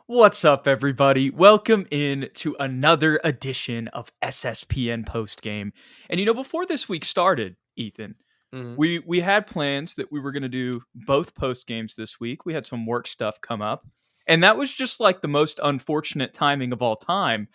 What's up, everybody? Welcome in to another edition of SSPN Postgame. And before this week started, Ethan, Mhm. we had plans that we were going to do both post games this week. We had some work stuff come up. And that was just like the most unfortunate timing of all time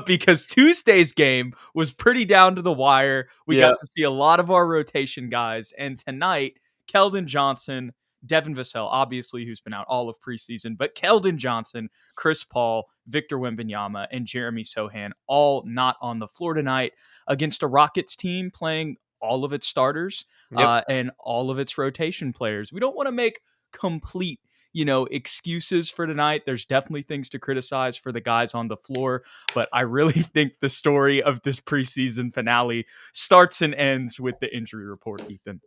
because Tuesday's game was pretty down to the wire. We Yeah. got to see a lot of our rotation guys. And tonight, Keldon Johnson, Devin Vassell, obviously, who's been out all of preseason, but Keldon Johnson, Chris Paul, Victor Wembanyama, and Jeremy Sohan all not on the floor tonight against a Rockets team playing all of its starters Yep. and all of its rotation players. We don't want to make complete excuses for tonight. There's definitely things to criticize for the guys on the floor, but I really think the story of this preseason finale starts and ends with the injury report, Ethan.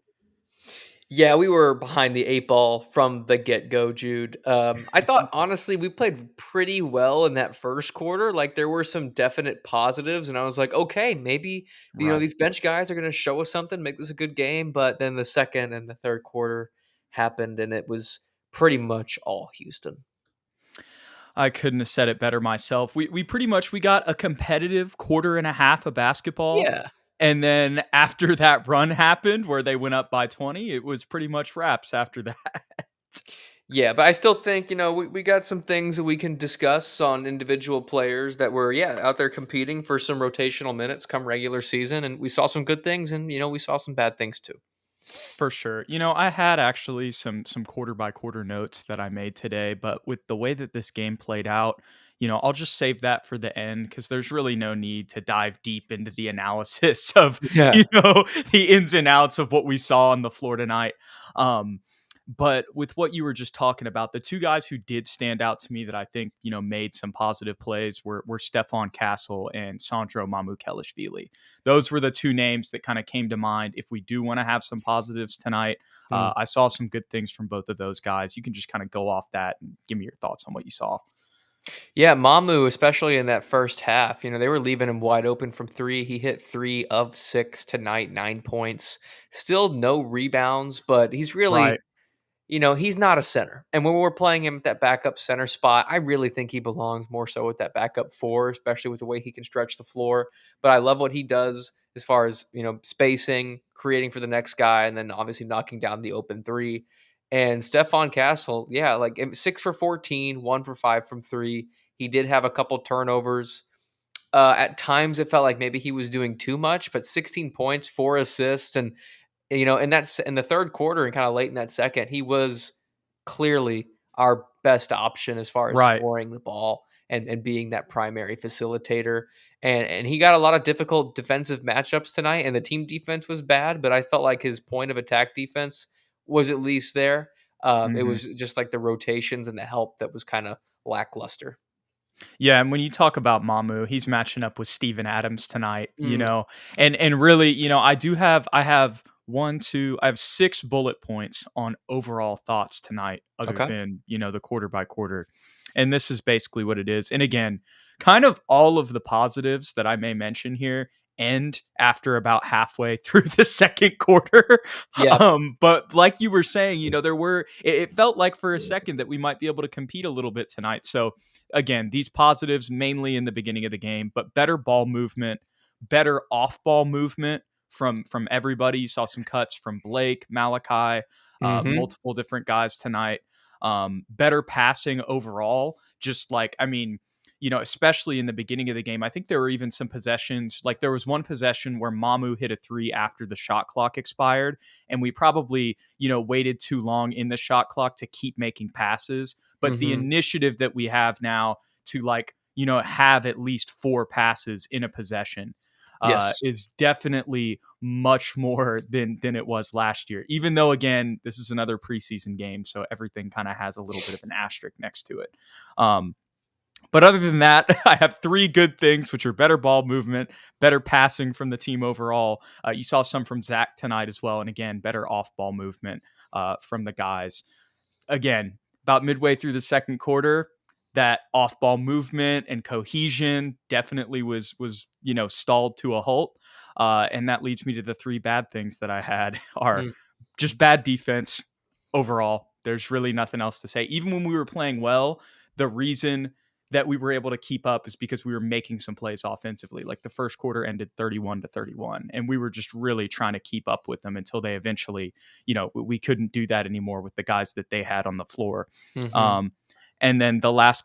Yeah, we were behind the 8 ball from the get-go, Jude. I thought, honestly, we played pretty well in that first quarter. Like, there were some definite positives, and I was like, "Okay, maybe, Right. these bench guys are gonna show us something, make this a good game," but then the second and the third quarter happened, and it was pretty much all Houston. I couldn't have said it better myself. We pretty much we got a competitive quarter and a half of basketball. Yeah. And then after that run happened where they went up by 20, it was pretty much wraps after that. Yeah, but I still think, we got some things that we can discuss on individual players that were, yeah, out there competing for some rotational minutes come regular season. And we saw some good things and, we saw some bad things too. For sure. I had actually some quarter by quarter notes that I made today, but with the way that this game played out, I'll just save that for the end because there's really no need to dive deep into the analysis of, Yeah. the ins and outs of what we saw on the floor tonight. Um, but with what you were just talking about, the two guys who did stand out to me that I think, made some positive plays were Stefan Castle and Sandro Mamukelashvili. Those were the two names that kind of came to mind if we do want to have some positives tonight. Mm. I saw some good things from both of those guys. You can just kind of go off that and give me your thoughts on what you saw. Yeah, Mamu, especially in that first half, they were leaving him wide open from three. He hit 3 of 6 tonight, 9 points. Still no rebounds, but he's Right. really he's not a center. And when we're playing him at that backup center spot, I really think he belongs more so with that backup four, especially with the way he can stretch the floor. But I love what he does as far as, spacing, creating for the next guy, and then obviously knocking down the open three. And Stefan Castle, yeah, like 6 for 14, 1 for 5 from three. He did have a couple turnovers. At times, it felt like maybe he was doing too much, but 16 points, 4 assists, and in in the third quarter and kind of late in that second, he was clearly our best option as far as Right. scoring the ball and being that primary facilitator. And he got a lot of difficult defensive matchups tonight, and the team defense was bad, but I felt like his point of attack defense was at least there. It Mhm. was just like the rotations and the help that was kind of lackluster. Yeah, and when you talk about Mamu, he's matching up with Steven Adams tonight, Mm, and really, I have one, two, I have 6 bullet points on overall thoughts tonight, other okay. than, the quarter by quarter. And this is basically what it is. And again, kind of all of the positives that I may mention here end after about halfway through the second quarter. Yeah. But like you were saying, it felt like for a second that we might be able to compete a little bit tonight. So again, these positives mainly in the beginning of the game, but better ball movement, better off-ball movement from everybody. You saw some cuts from Blake, Malachi, Hmm. multiple different guys tonight. Better passing overall. Just like, I mean, especially in the beginning of the game, I think there were even some possessions. Like there was one possession where Mamu hit a three after the shot clock expired, and we probably, waited too long in the shot clock to keep making passes. But the Hmm. initiative that we have now to like, have at least 4 passes in a possession Yes. is definitely much more than it was last year. Even though, again, this is another preseason game, so everything kind of has a little bit of an asterisk next to it. Um, but other than that, I have 3 good things, which are better ball movement, better passing from the team overall. You saw some from Zach tonight as well, and again, better off-ball movement from the guys. Again, about midway through the second quarter, that off-ball movement and cohesion definitely was stalled to a halt. And that leads me to the 3 bad things that I had are just bad defense overall. There's really nothing else to say. Even when we were playing well, the reason that we were able to keep up is because we were making some plays offensively. Like the first quarter ended 31-31, and we were just really trying to keep up with them until they eventually, we couldn't do that anymore with the guys that they had on the floor. Mm-hmm. And then the last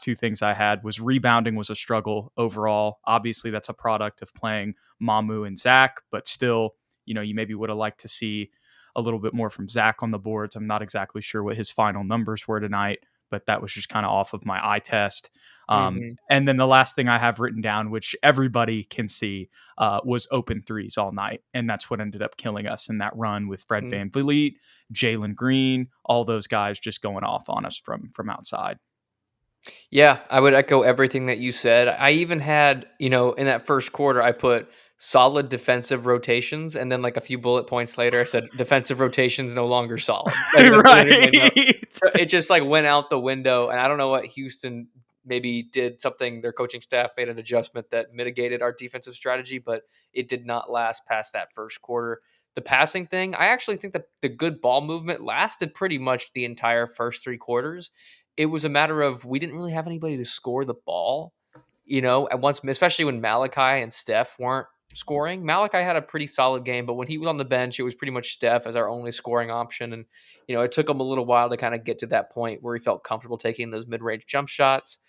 two things I had was rebounding was a struggle overall. Obviously, that's a product of playing Mamu and Zach, but still, you maybe would have liked to see a little bit more from Zach on the boards. I'm not exactly sure what his final numbers were tonight, but that was just kind of off of my eye test. Mm-hmm. And then the last thing I have written down, which everybody can see, was open threes all night. And that's what ended up killing us in that run with Fred VanVleet, Jalen Green, all those guys just going off on us from outside. Yeah, I would echo everything that you said. I even had, in that first quarter, I put solid defensive rotations, and then like a few bullet points later, I said defensive rotations no longer solid. Like that's literally my note. Right. So it just like went out the window, and I don't know what Houston maybe did something. Their coaching staff made an adjustment that mitigated our defensive strategy, but it did not last past that first quarter. The passing thing, I actually think that the good ball movement lasted pretty much the entire first three quarters. It was a matter of we didn't really have anybody to score the ball, at once, especially when Malachi and Steph weren't scoring. Malachi had a pretty solid game, but when he was on the bench, it was pretty much Steph as our only scoring option. And, it took him a little while to kind of get to that point where he felt comfortable taking those mid range jump shots.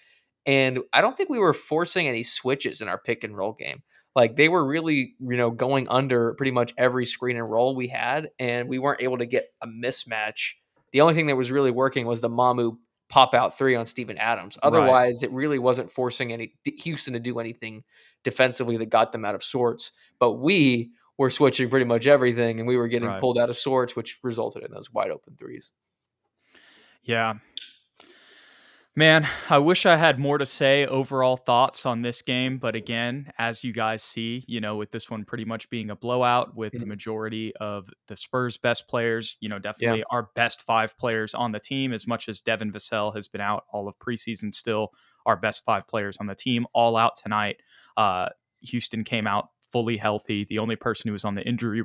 And I don't think we were forcing any switches in our pick and roll game. Like they were really, going under pretty much every screen and roll we had, and we weren't able to get a mismatch. The only thing that was really working was the Mamu pop out three on Steven Adams. Right. Otherwise, it really wasn't forcing Houston to do anything defensively that got them out of sorts. But we were switching pretty much everything, and we were getting Right. pulled out of sorts, which resulted in those wide open threes. Yeah. Man, I wish I had more to say overall thoughts on this game. But again, as you guys see, with this one pretty much being a blowout with the Mhm. majority of the Spurs' best players, Yeah. definitely our best 5 players on the team, as much as Devin Vassell has been out all of preseason, still our best 5 players on the team, all out tonight. Houston came out fully healthy. The only person who was on the injury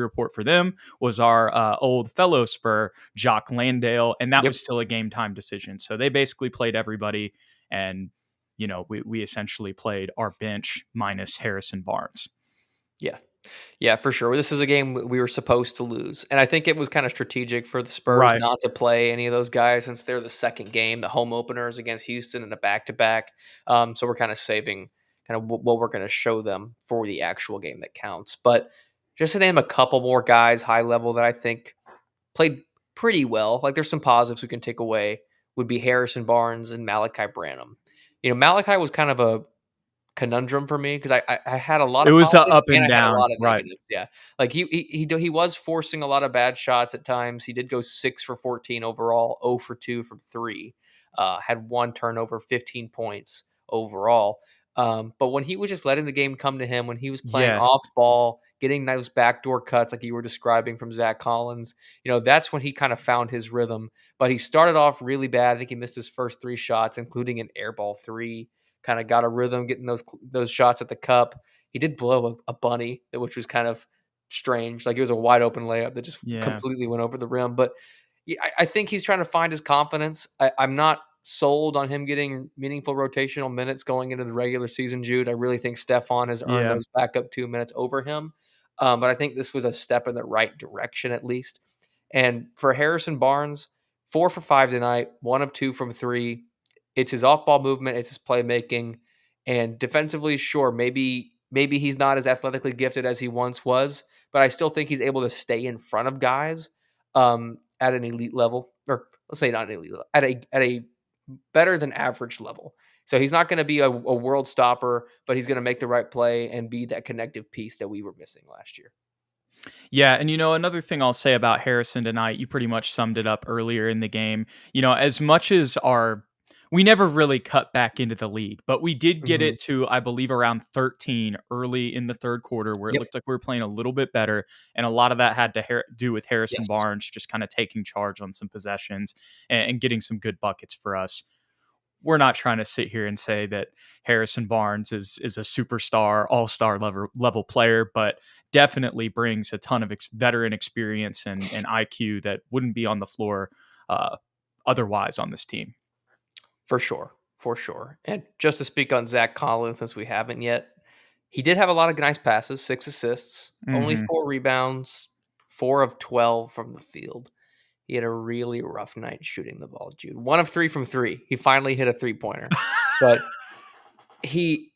report for them was our old fellow Spur, Jock Landale, and that Yep. was still a game time decision. So they basically played everybody, and we essentially played our bench minus Harrison Barnes. Yeah. Yeah, for sure. This is a game we were supposed to lose. And I think it was kind of strategic for the Spurs Right. not to play any of those guys since they're the second game. The home openers against Houston and a back to back. So we're kind of saving kind of what we're going to show them for the actual game that counts. But just to name a couple more guys high level that I think played pretty well, like there's some positives we can take away, would be Harrison Barnes and Malachi Branham. Malachi was kind of a conundrum for me because I had a lot It of was positives up and and I had a down. lot of Right. negatives. Yeah, like he was forcing a lot of bad shots at times. He did go 6 for 14 overall, 0 for 2 from 3. Had one turnover, 15 points overall. But when he was just letting the game come to him, when he was playing Yes. off ball, getting those backdoor cuts like you were describing from Zach Collins, that's when he kind of found his rhythm. But he started off really bad. I think he missed his first 3 shots, including an airball 3. Kind of got a rhythm getting those shots at the cup. He did blow a bunny, which was kind of strange. Like it was a wide open layup that just Yeah. completely went over the rim. But yeah, I think he's trying to find his confidence. I'm not sold on him getting meaningful rotational minutes going into the regular season, Jude. I really think Stephon has earned Yeah. those backup 2 minutes over him. But I think this was a step in the right direction at least. And for Harrison Barnes, 4 for 5 tonight, 1 of 2 from 3. It's his off-ball movement, it's his playmaking, and defensively, sure, maybe he's not as athletically gifted as he once was, but I still think he's able to stay in front of guys at an elite level, or let's say not an elite level, at a better than average level. So he's not going to be a world stopper, but he's going to make the right play and be that connective piece that we were missing last year. Yeah, and another thing I'll say about Harrison tonight, you pretty much summed it up earlier in the game. As much as we never really cut back into the lead, but we did get Mhm. it to, I believe, around 13 early in the third quarter, where it Yep. looked like we were playing a little bit better, and a lot of that had to do with Harrison Yes. Barnes just kind of taking charge on some possessions and getting some good buckets for us. We're not trying to sit here and say that Harrison Barnes is a superstar, all-star level player, but definitely brings a ton of veteran experience and IQ that wouldn't be on the floor uh, otherwise on this team. For sure. For sure. And just to speak on Zach Collins, since we haven't yet, he did have a lot of nice passes, 6 assists, only Hmm. 4 rebounds, 4 of 12 from the field. He had a really rough night shooting the ball, Jude. 1 of 3 from 3. He finally hit a three-pointer. But he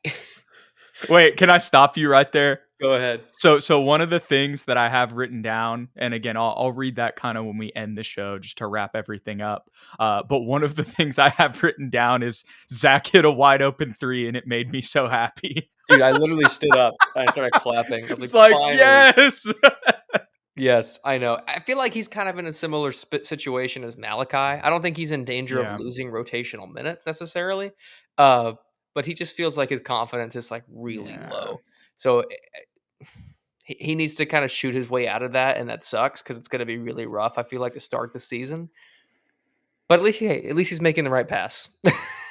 Wait, can I stop you right there? Go ahead. So one of the things that I have written down, and again, I'll read that kind of when we end the show, just to wrap everything up. But one of the things I have written down is Zach hit a wide open three, and it made me so happy. Dude, I literally stood up and I started clapping. I was It's like, like, "Finally." yes. Yes, I know. I feel like he's kind of in a similar situation as Malachi. I don't think he's in danger of Yeah, losing rotational minutes necessarily, uh, but he just feels like his confidence is, like, really yeah. low. So, he needs to kinda shoot his way out of that, and that sucks because it's gonna be really rough, I feel like, to start the season. But at least he's making the right pass.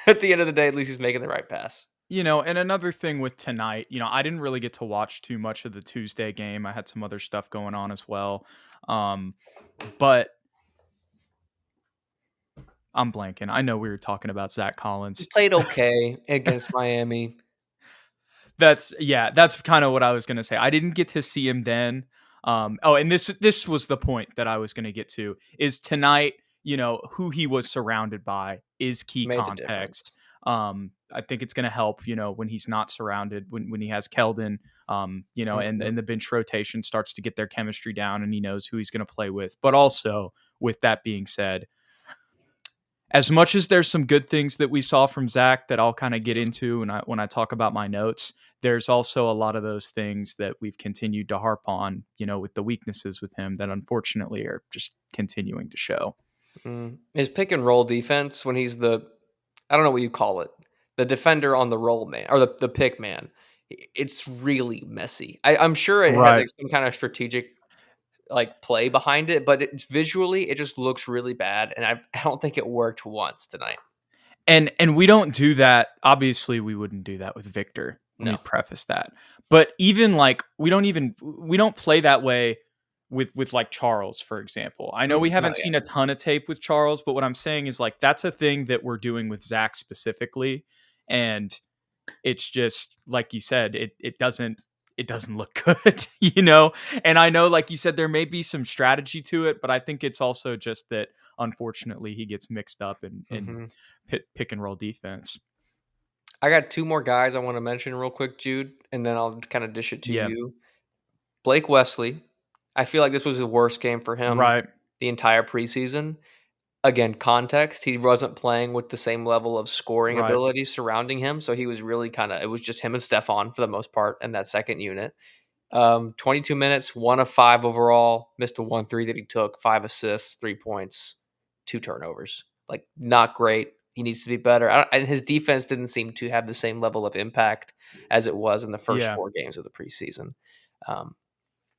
At the end of the day, at least he's making the right pass. And another thing with tonight, I didn't really get to watch too much of the Tuesday game. I had some other stuff going on as well. But I'm blanking. I know we were talking about Zach He Collins. played okay against Miami. That's kind of what I was gonna say. I didn't get to see him then. And this was the point that I was gonna get to is tonight. Who he was surrounded by is key Made the difference. context. I think it's gonna help. When he's not surrounded, when he has Keldon. And Mhm. the bench rotation starts to get their chemistry down, and he knows who he's gonna play with. But also, with that being said, as much as there's some good things that we saw from Zach that I'll kind of get into when I talk about my notes, there's also a lot of those things that we've continued to harp on, with the weaknesses with him that unfortunately are just continuing to show. His pick and roll defense when he's I don't know what you call it, the defender on the roll man or the pick man. It's really messy. I'm sure it has Right. like some kind of strategic like play behind it, but visually it just looks really bad, and I don't think it worked once tonight. And we don't do that. Obviously, we wouldn't do that with Victor. Let me No. preface that. But even like we don't play that way with like Charles, for example. I know we No, haven't yeah. seen a ton of tape with Charles, but what I'm saying is like that's a thing that we're doing with Zach specifically. And it's just like you said, it doesn't look good, And I know, like you said, there may be some strategy to it, but I think it's also just that unfortunately he gets mixed up in Mhm. pick and roll defense. I got 2 more guys I wanna mention real quick, Jude, and then I'll kinda dish it to Yeah, you. Blake Wesley, I feel like this was the worst game for him right. the entire preseason. Again, context, he wasn't playing with the same level of scoring Right. ability surrounding him, so he was really kinda it was just him and Stefan for the most part in that second unit. 22 minutes, 1 of 5 overall, missed a 1-3 that he took, 5 assists, 3 points, 2 turnovers. Like, not great. He needs to be better. And his defense didn't seem to have the same level of impact as it was in the first Yeah. 4 games of the preseason. Um,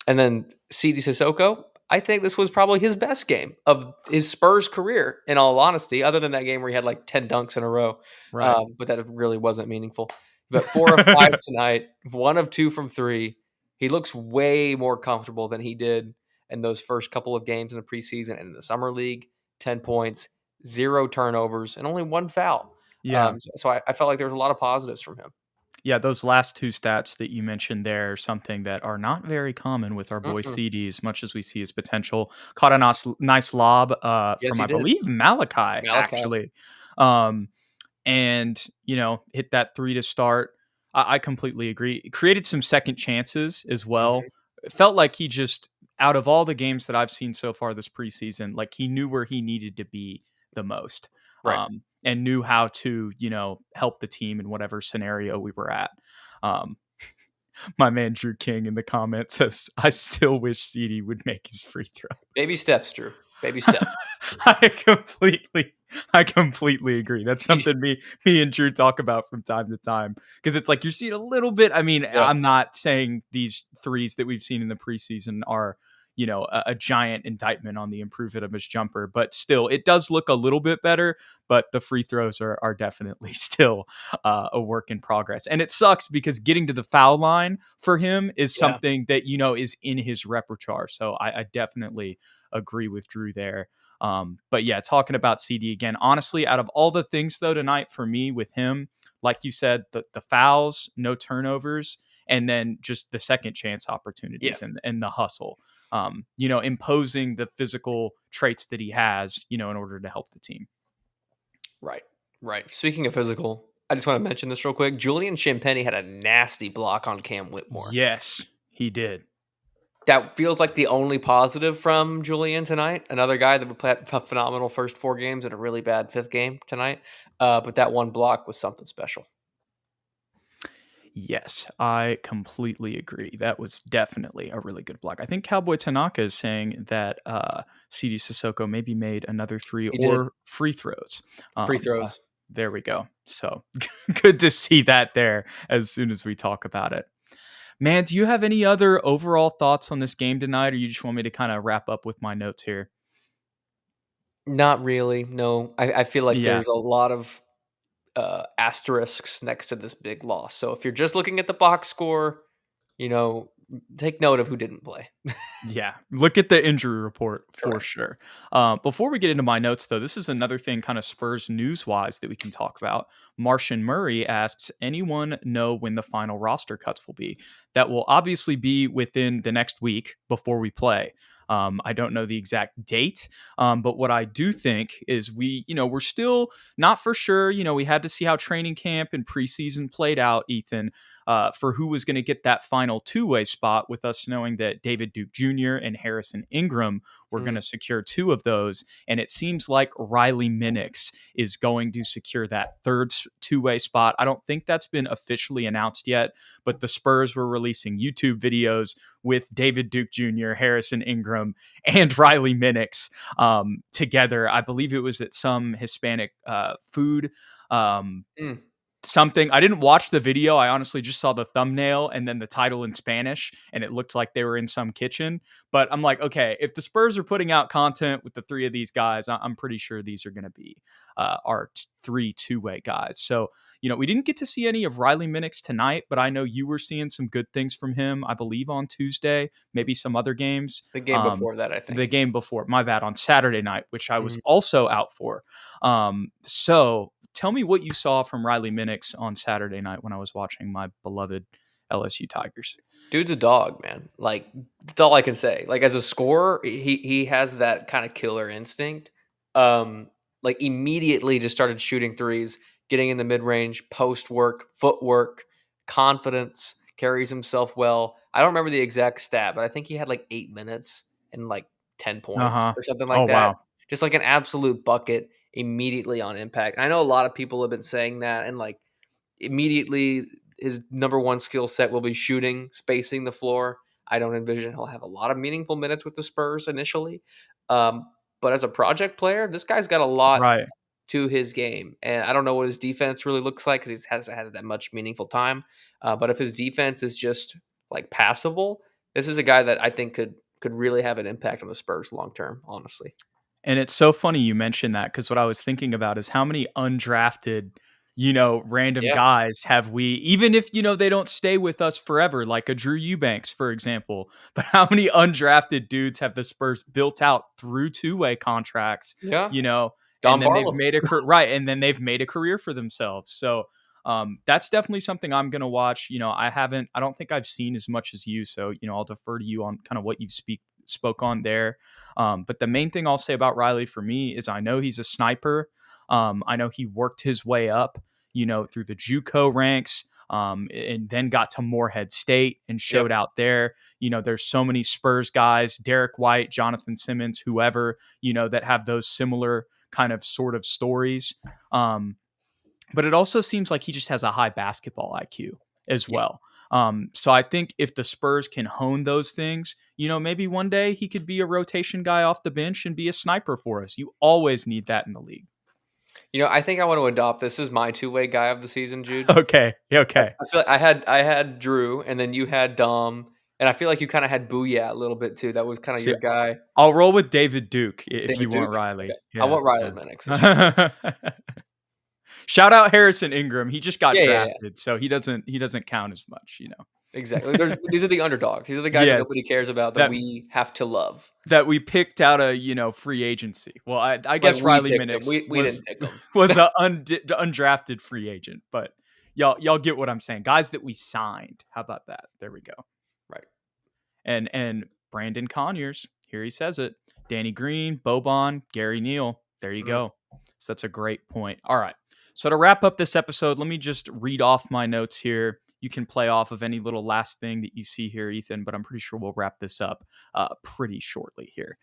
and then CD Sissoko, I think this was probably his best game of his Spurs career, in all honesty, other than that game where he had like 10 dunks in a row. Right. But that really wasn't meaningful. But 4 of 5 tonight, 1 of 2 from 3. He looks way more comfortable than he did in those first couple of games in the preseason and in the summer league. 10 points, 0 turnovers, and only 1 foul. Yeah. So I felt like there was a lot of positives from him. Yeah, those last two stats that you mentioned there are something that are not very common with our boy Mm-mm. CD, as much as we see his potential. Caught a nice lob Yes, from, he I did. believe, Malachi, Malachi. actually. Um, and, hit that three to start. I completely agree. It created some second chances as well. Mhm. It felt like he just, out of all the games that I've seen so far this preseason, like he knew where he needed to be the most. Right. And knew how to, help the team in whatever scenario we were at. Um, my man Drew King in the comments says, "I still wish CD would make his free Baby throws." steps, Drew. Baby steps. I completely, I completely agree. That's something me and Drew talk about from time to time because it's like you're seeing a little bit. I mean, Yeah. I'm not saying these threes that we've seen in the preseason are, a giant indictment on the improvement of his jumper, but still, it does look a little bit better. But the free throws are definitely still a work in progress, and it sucks because getting to the foul line for him is Yeah. something that is in his repertoire. So I definitely agree with Drew there. But yeah, talking about CD again, honestly, out of all the things though tonight for me with him, like you said, the fouls, no turnovers, and then just the second chance Yeah. opportunities and the hustle. Imposing the physical traits that he has, in order to help the team. Right. Right. Speaking of physical, I just want to mention this real quick. Julian Champagny had a nasty block on Cam Whitmore. Yes, he did. That feels like the only positive from Julian tonight. Another guy that played a phenomenal first 4 games and a really bad 5th game tonight. But that one block was something special. Yes, I completely agree. That was definitely a really good block. I think Cowboy Tanaka is saying that CD Sissoko maybe made another 3 He did. or free throws. Free Um, uh, throws. there we go. So good to see that there as soon as we talk about it. Man, do you have any other overall thoughts on this game tonight, or you just want me to kind of wrap up with my notes here? Not really. No, I feel like Yeah. there's a lot of asterisks next to this big loss. So if you're just looking at the box score, you know, take note of who didn't play. Yeah, look at the injury report for Correct. sure. Before we get into my notes, though, this is another thing kind of Spurs news wise that we can talk about. Martian Murray asks, anyone know when the final roster cuts will be? That will obviously be within the next week before we play. I don't know the exact date, but what I do think is we're still not for sure. We had to see how training camp and preseason played out, Ethan, for who was going to get that final two-way spot, with us knowing that David Duke Jr. and Harrison Ingram were going to secure 2 of those. And it seems like Riley Minix is going to secure that third two-way spot. I don't think that's been officially announced yet, but the Spurs were releasing YouTube videos with David Duke Jr., Harrison Ingram, and Riley Minix together. I believe it was at some Hispanic food something. I didn't watch the video. I honestly just saw the thumbnail and then the title in Spanish, and it looked like they were in some kitchen. But I'm like, okay, if the Spurs are putting out content with the 3 of these guys, I'm pretty sure these are going to be our 3 two-way guys. So, we didn't get to see any of Riley Minix tonight, but I know you were seeing some good things from him, I believe on Tuesday, maybe some other games. The game before that, I The think. game before, my bad, on Saturday night, which I was Mhm. also out for. So tell me what you saw from Riley Minix on Saturday night when I was watching my beloved LSU Tigers. Dude's a dog, man. Like that's all I can say. Like as a scorer, he has that kind of killer instinct. Like immediately just started shooting threes, getting in the mid range, post work, footwork, confidence, carries himself well. I don't remember the exact stat, but I think he had like 8 minutes and like 10 points Uh-huh. or something Oh, like that. wow. Just like an absolute bucket immediately on impact. And I know a lot of people have been saying that, and like immediately his number one skill set will be shooting, spacing the floor. I don't envision he'll have a lot of meaningful minutes with the Spurs initially. But as a project player, this guy's got a lot Right. to his game. And I don't know what his defense really looks like because he hasn't had that much meaningful time. But if his defense is just like passable, this is a guy that I think could really have an impact on the Spurs long term, honestly. And it's so funny you mentioned that, because what I was thinking about is how many undrafted, random Yeah. guys have we, even if, they don't stay with us forever, like a Drew Eubanks, for example, but how many undrafted dudes have the Spurs built out through two-way contracts, Yeah. you know, and Don then they've Barlow. made a right, and then they've made a career for themselves. So that's definitely something I'm going to watch. I don't think I've seen as much as you. So, I'll defer to you on kind of what you've spoke on there. But the main thing I'll say about Riley for me is I know he's a sniper. I know he worked his way up, through the JUCO ranks, and then got to Morehead State and Yep. showed out there. There's so many Spurs guys, Derek White, Jonathan Simmons, whoever, that have those similar kind of sort of stories. But it also seems like he just has a high basketball IQ as Yeah. well. So I think if the Spurs can hone those things, maybe one day he could be a rotation guy off the bench and be a sniper for us. You always need that in the league. I think I want to adopt this as my two-way guy of the season, Jude. Okay. Okay. I feel like I had Drew, and then you had Dom, and I feel like you kind of had Booyah a little bit too. That was kind of See, your guy, I'll roll with David Duke if David you want Duke. Okay, Riley. I Yeah. want Riley Minix. That's fine. Yeah. Shout out Harrison Ingram. He just got Yeah, yeah, yeah. drafted, so he doesn't count as much. Exactly. These are the underdogs. These are the guys that Yes, nobody cares about that that we have to love. that we picked out a, free agency. Well, I Like, guess we Riley picked him. Minix We was didn't pick him. was a undrafted free agent, but y'all get what I'm saying. Guys that we signed. How about that? There we go. Right. And Brandon Conyers, here he says it. Danny Green, Boban, Gary Neal. There you go. So that's a great point. All right. So to wrap up this episode, let me just read off my notes here. You can play off of any little last thing that you see here, Ethan, but I'm pretty sure we'll wrap this up pretty shortly here.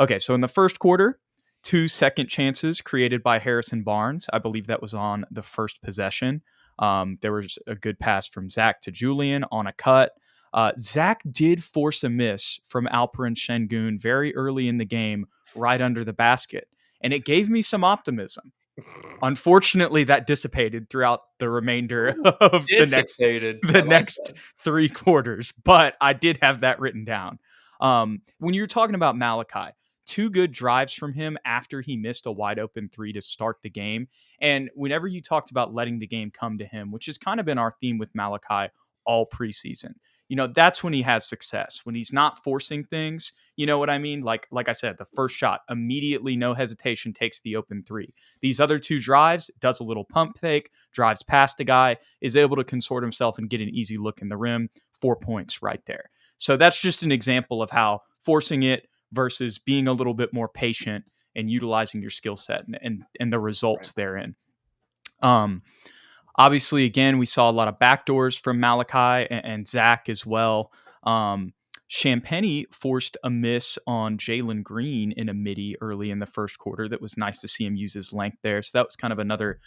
Okay, so in the first quarter, 2 second chances created by Harrison Barnes. I believe that was on the first possession. There was a good pass from Zach to Julian on a cut. Zach did force a miss from Alperen Şengün very early in the game, right under the basket, and it gave me some optimism. Unfortunately, that dissipated throughout the remainder of Dissipated. the I like next that. 3 quarters, but I did have that written down. When you're talking about Malachi, 2 good drives from him after he missed a wide open 3 to start the game. And whenever you talked about letting the game come to him, which has kind of been our theme with Malachi all preseason, that's when he has success. When he's not forcing things, you know what I mean? Like I said, the first shot, immediately, no hesitation, takes the open 3. These other 2 drives, does a little pump fake, drives past a guy, is able to consort himself and get an easy look in the rim. 4 points right there. So that's just an example of how forcing it versus being a little bit more patient and utilizing your skill set and the results therein. Obviously, again, we saw a lot of backdoors from Malachi and Zach as well. Champagny forced a miss on Jalen Green in a midi early in the first quarter. That was nice to see him use his length there. So that was kind of another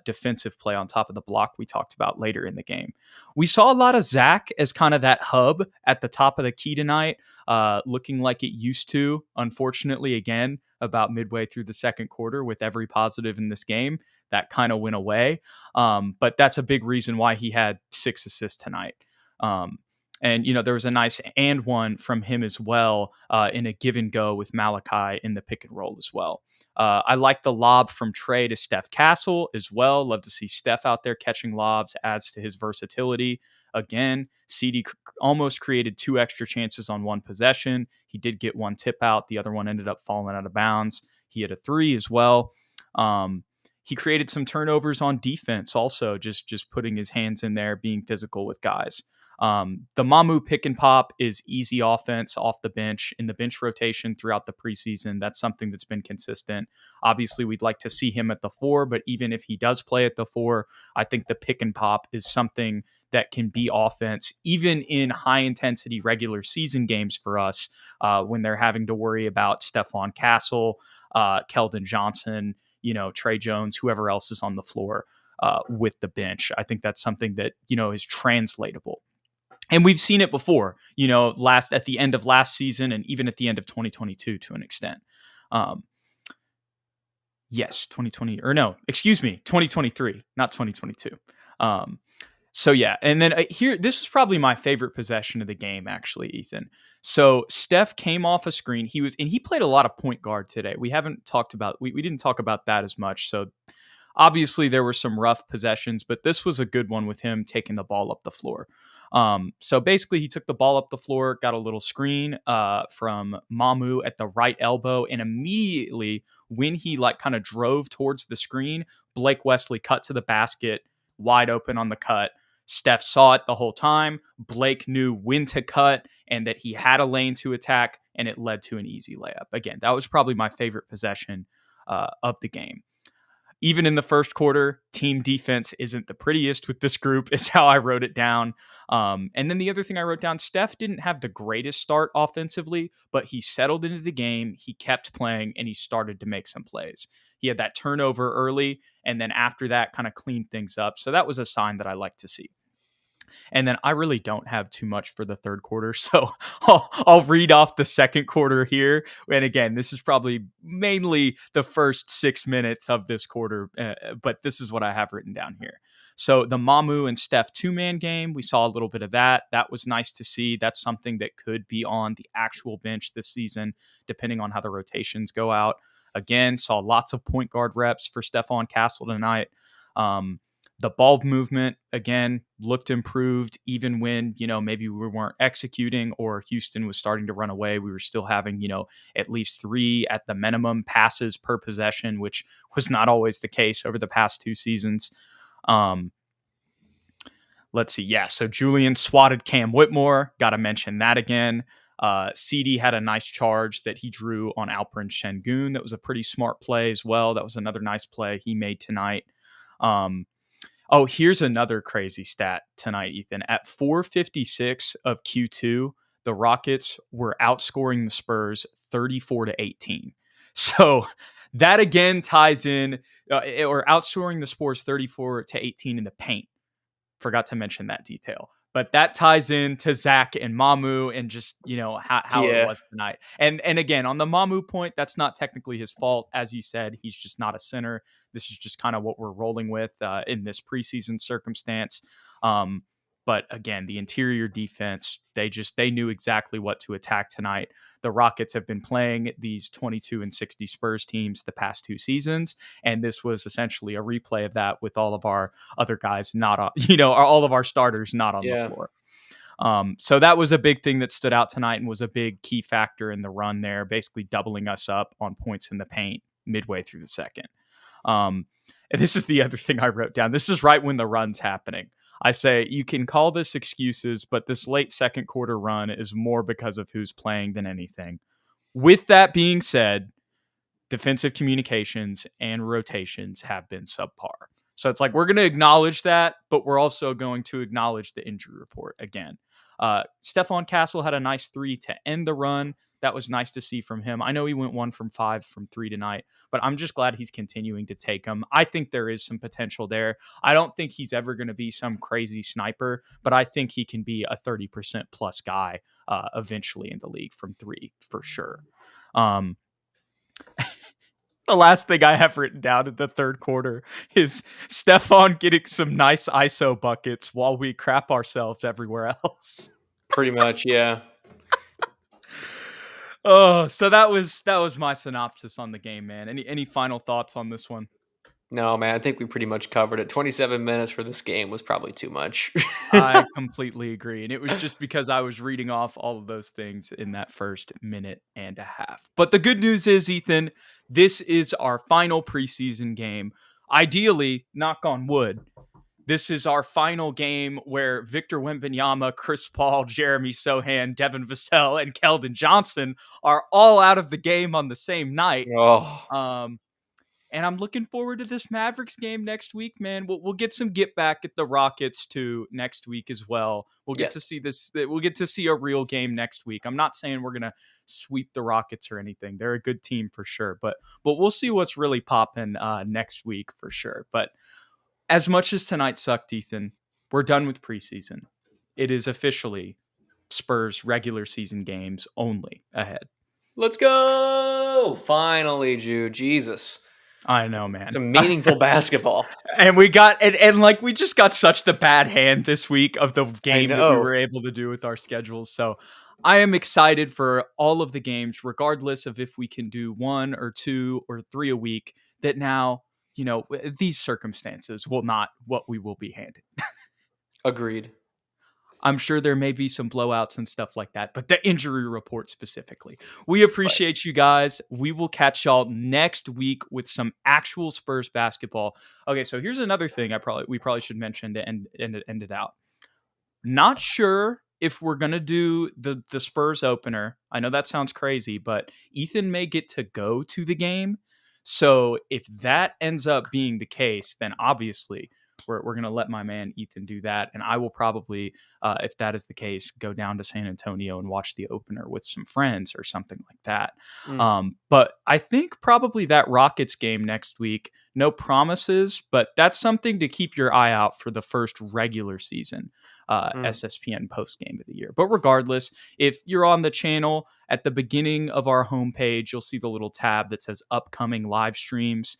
defensive play on top of the block we talked about later in the game. We saw a lot of Zach as kind of that hub at the top of the key tonight, looking like it used to, unfortunately, again, about midway through the second quarter with every positive in this game. That kind of went away. But that's a big reason why he had 6 assists tonight. And, there was a nice and one from him as well in a give and go with Malachi in the pick and roll as well. I like the lob from Trey to Steph Castle as well. Love to see Steph out there catching lobs, adds to his versatility. Again, CD almost created 2 extra chances on 1 possession. He did get 1 tip out. The other one ended up falling out of bounds. He had a 3 as well. He created some turnovers on defense also, just putting his hands in there, being physical with guys. The Mamu pick and pop is easy offense off the bench in the bench rotation throughout the preseason. That's something that's been consistent. Obviously, we'd like to see him at the 4, but even if he does play at the 4, I think the pick and pop is something that can be offense, even in high intensity regular season games for us when they're having to worry about Stephon Castle, Keldon Johnson, Trey Jones, whoever else is on the floor with the bench. I think that's something that, is translatable. And we've seen it before, at the end of last season and even at the end of 2022 to an extent. 2023, not 2022. So yeah, and then here, this is probably my favorite possession of the game, actually, Ethan. So Steph came off a screen. He played a lot of point guard today. We didn't talk about that as much. So obviously there were some rough possessions, but this was a good one with him taking the ball up the floor. So basically he took the ball up the floor, got a little screen from Mamu at the right elbow, and immediately when he kind of drove towards the screen, Blake Wesley cut to the basket, wide open on the cut. Steph saw it the whole time. Blake knew when to cut and that he had a lane to attack, and it led to an easy layup. Again, that was probably my favorite possession of the game. Even in the first quarter, team defense isn't the prettiest with this group, is how I wrote it down. And then the other thing I wrote down, Steph didn't have the greatest start offensively, but he settled into the game, he kept playing, and he started to make some plays. He had that turnover early, and then after that kind of cleaned things up. So that was a sign that I like to see. And then I really don't have too much for the third quarter. So I'll read off the second quarter here. And again, this is probably mainly the first 6 minutes of this quarter, but this is what I have written down here. So the Mamu and Steph 2-man game, we saw a little bit of that. That was nice to see. That's something that could be on the actual bench this season, depending on how the rotations go out. Again, saw lots of point guard reps for Stephon Castle tonight. The ball movement, again, looked improved even when, maybe we weren't executing or Houston was starting to run away. We were still having, at least 3 at the minimum passes per possession, which was not always the case over the past 2 seasons. Let's see. Yeah. So Julian swatted Cam Whitmore. Got to mention that again. CD had a nice charge that he drew on Alperen Şengün. That was a pretty smart play as well. That was another nice play he made tonight. Here's another crazy stat tonight, Ethan. At 4:56 of Q2, the Rockets were outscoring the Spurs 34-18. So that again ties in, or outscoring the Spurs 34-18 in the paint. Forgot to mention that detail. But that ties in to Zach and Mamu and just, how it was tonight. And again, on the Mamu point, that's not technically his fault. As you said, he's just not a center. This is just kind of what we're rolling with in this preseason circumstance. But again, the interior defense, they knew exactly what to attack tonight. The Rockets have been playing these 22-60 Spurs teams the past 2 seasons, and this was essentially a replay of that with all of our other guys not on, all of our starters not on the floor. So that was a big thing that stood out tonight and was a big key factor in the run there, basically doubling us up on points in the paint midway through the second. And this is the other thing I wrote down. This is right when the run's happening. I say you can call this excuses, but this late second quarter run is more because of who's playing than anything. With that being said, defensive communications and rotations have been subpar. So it's like we're going to acknowledge that, but we're also going to acknowledge the injury report again. Stephon Castle had a nice 3 to end the run. That was nice to see from him. I know he went 1 from 5 from 3 tonight, but I'm just glad he's continuing to take them. I think there is some potential there. I don't think he's ever going to be some crazy sniper, but I think he can be a 30% plus guy eventually in the league from 3 for sure. The last thing I have written down in the third quarter is Stephon getting some nice ISO buckets while we crap ourselves everywhere else. Pretty much, yeah. Oh, so that was my synopsis on the game, man. Any final thoughts on this one? No, man, I think we pretty much covered it. 27 minutes for this game was probably too much. I completely agree. And it was just because I was reading off all of those things in that first minute and a half. But the good news is, Ethan, this is our final preseason game. Ideally, knock on wood, this is our final game where Victor Wembanyama, Chris Paul, Jeremy Sohan, Devin Vassell, and Keldon Johnson are all out of the game on the same night. And I'm looking forward to this Mavericks game next week, man. We'll get some get back at the Rockets too next week as well. We'll get to see this. We'll get to see a real game next week. I'm not saying we're gonna sweep the Rockets or anything. They're a good team for sure, but we'll see what's really popping next week for sure. But as much as tonight sucked, Ethan, we're done with preseason. It is officially Spurs regular season games only ahead. Let's go! Finally, Jude. Jesus. I know, man. Some meaningful basketball. And we got, and like, we just got such the bad hand this week of the game that we were able to do with our schedules. So I am excited for all of the games, regardless of if we can do 1 or 2 or 3 a week, that now, these circumstances will not what we will be handed. Agreed. I'm sure there may be some blowouts and stuff like that, but the injury report specifically. We appreciate you guys. We will catch y'all next week with some actual Spurs basketball. Okay, so here's another thing we probably should mention to end it out. Not sure if we're gonna do the Spurs opener. I know that sounds crazy, but Ethan may get to go to the game. So if that ends up being the case, then obviously we're going to let my man Ethan do that. And I will probably, if that is the case, go down to San Antonio and watch the opener with some friends or something like that. But I think probably that Rockets game next week, no promises, but that's something to keep your eye out for the first regular season SSPN postgame of the year. But regardless, if you're on the channel at the beginning of our homepage, you'll see the little tab that says upcoming live streams.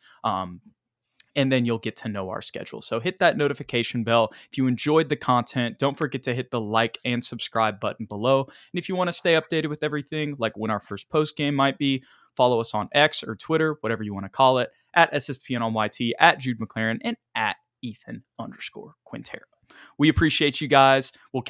And then you'll get to know our schedule. So hit that notification bell. If you enjoyed the content, don't forget to hit the like and subscribe button below. And if you want to stay updated with everything, like when our first post game might be, follow us on X or Twitter, whatever you want to call it, at SSPN on YT, at Jude McLaren, and at Ethan_Quintero. We appreciate you guys. We'll catch